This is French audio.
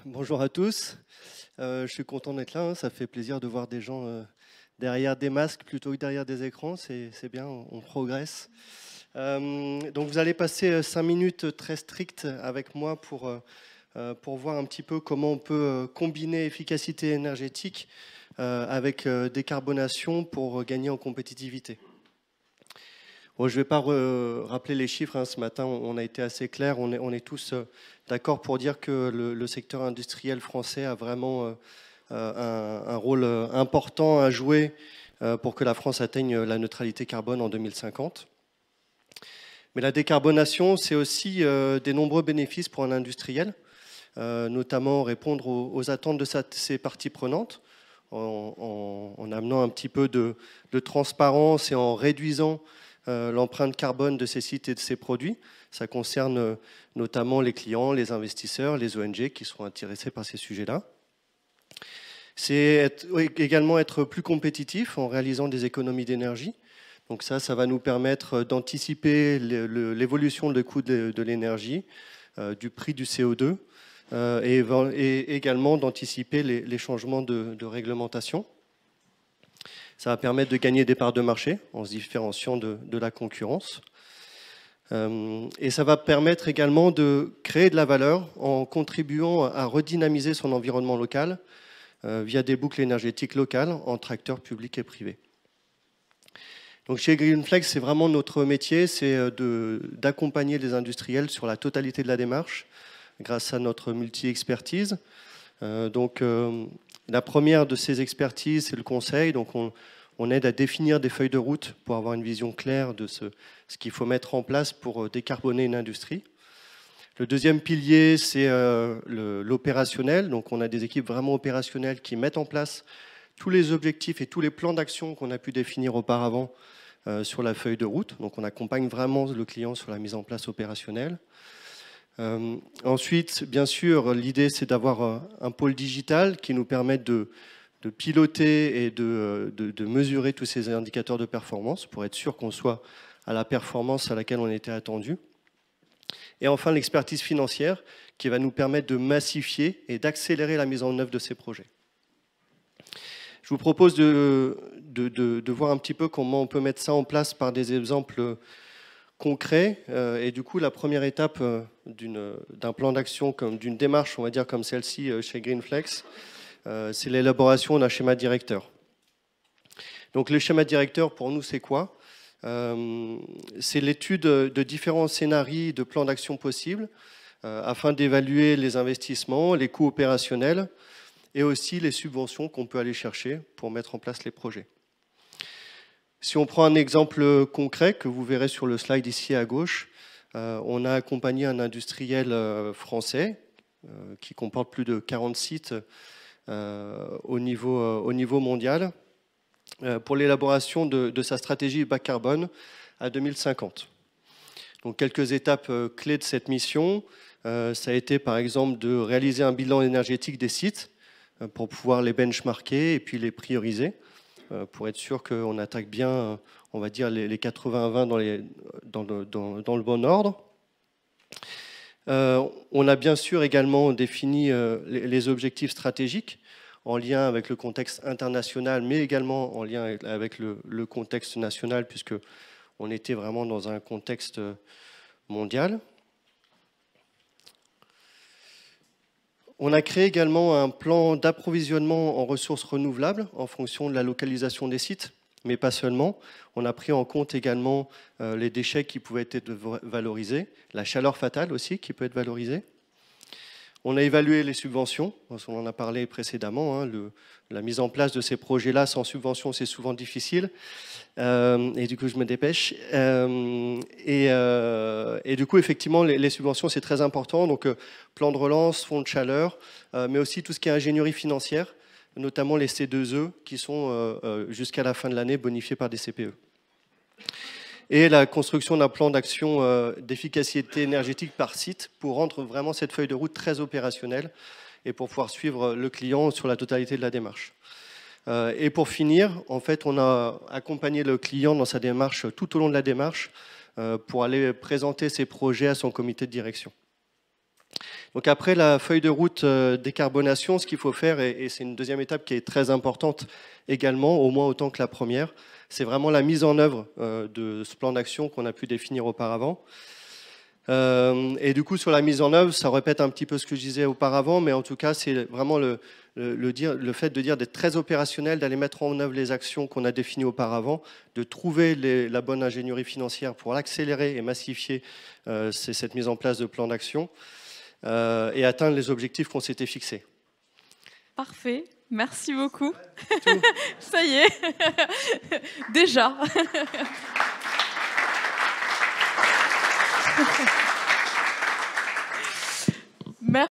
Bonjour à tous. Je suis content d'être là, hein. Ça fait plaisir de voir des gens derrière des masques plutôt que derrière des écrans. C'est bien, on progresse. Donc vous allez passer 5 minutes très strictes avec moi pour voir un petit peu comment on peut combiner efficacité énergétique avec décarbonation pour gagner en compétitivité. Bon, je ne vais pas rappeler les chiffres, hein. Ce matin, on a été assez clair. On est tous d'accord pour dire que le secteur industriel français a vraiment un rôle important à jouer pour que la France atteigne la neutralité carbone en 2050. Mais la décarbonation, c'est aussi des nombreux bénéfices pour un industriel, notamment répondre aux attentes de ses parties prenantes, en amenant un petit peu de transparence et en réduisant l'empreinte carbone de ces sites et de ces produits. Ça concerne notamment les clients, les investisseurs, les ONG qui seront intéressés par ces sujets-là. C'est également être plus compétitif en réalisant des économies d'énergie. Donc ça va nous permettre d'anticiper l'évolution des coûts de l'énergie, du prix du CO2, et également d'anticiper les changements de réglementation. Ça va permettre de gagner des parts de marché en se différenciant de la concurrence. Et ça va permettre également de créer de la valeur en contribuant à redynamiser son environnement local via des boucles énergétiques locales entre acteurs publics et privés. Donc chez Greenflex, c'est vraiment notre métier, c'est d'accompagner les industriels sur la totalité de la démarche grâce à notre multi-expertise. La première de ces expertises, c'est le conseil. Donc on aide à définir des feuilles de route pour avoir une vision claire de ce qu'il faut mettre en place pour décarboner une industrie. Le deuxième pilier, c'est l'opérationnel. Donc on a des équipes vraiment opérationnelles qui mettent en place tous les objectifs et tous les plans d'action qu'on a pu définir auparavant sur la feuille de route. Donc on accompagne vraiment le client sur la mise en place opérationnelle. Ensuite, bien sûr, l'idée, c'est d'avoir un pôle digital qui nous permette de piloter et de mesurer tous ces indicateurs de performance pour être sûr qu'on soit à la performance à laquelle on était attendu. Et enfin, l'expertise financière qui va nous permettre de massifier et d'accélérer la mise en œuvre de ces projets. Je vous propose de voir un petit peu comment on peut mettre ça en place par des exemples concret. Et du coup, la première étape d'un plan d'action, d'une démarche, on va dire comme celle-ci chez Greenflex, c'est l'élaboration d'un schéma directeur. Donc le schéma directeur, pour nous, c'est quoi? C'est l'étude de différents scénarios de plans d'action possibles afin d'évaluer les investissements, les coûts opérationnels et aussi les subventions qu'on peut aller chercher pour mettre en place les projets. Si on prend un exemple concret que vous verrez sur le slide ici à gauche, on a accompagné un industriel français qui comporte plus de 40 sites au niveau mondial pour l'élaboration de sa stratégie bas carbone à 2050. Donc quelques étapes clés de cette mission, ça a été par exemple de réaliser un bilan énergétique des sites pour pouvoir les benchmarker et puis les prioriser, pour être sûr qu'on attaque bien, on va dire, les 80-20 dans le bon ordre. On a bien sûr également défini les objectifs stratégiques en lien avec le contexte international, mais également en lien avec le contexte national, puisqu'on était vraiment dans un contexte mondial. On a créé également un plan d'approvisionnement en ressources renouvelables en fonction de la localisation des sites, mais pas seulement. On a pris en compte également les déchets qui pouvaient être valorisés, la chaleur fatale aussi qui peut être valorisée. On a évalué les subventions, on en a parlé précédemment, hein, la mise en place de ces projets-là sans subvention, c'est souvent difficile. Et du coup, je me dépêche. Et du coup, effectivement, les subventions, c'est très important. Donc, plan de relance, fonds de chaleur, mais aussi tout ce qui est ingénierie financière, notamment les C2E, qui sont jusqu'à la fin de l'année bonifiés par des CPE. Et la construction d'un plan d'action d'efficacité énergétique par site pour rendre vraiment cette feuille de route très opérationnelle et pour pouvoir suivre le client sur la totalité de la démarche. Et pour finir, en fait, on a accompagné le client dans sa démarche tout au long de la démarche pour aller présenter ses projets à son comité de direction. Donc après la feuille de route décarbonation, ce qu'il faut faire, et c'est une deuxième étape qui est très importante également, au moins autant que la première, c'est vraiment la mise en œuvre de ce plan d'action qu'on a pu définir auparavant. Et du coup, sur la mise en œuvre, ça répète un petit peu ce que je disais auparavant, mais en tout cas, c'est vraiment le fait de dire d'être très opérationnel, d'aller mettre en œuvre les actions qu'on a définies auparavant, de trouver la bonne ingénierie financière pour accélérer et massifier cette mise en place de plan d'action et atteindre les objectifs qu'on s'était fixés. Parfait, merci beaucoup. Ça y est, déjà.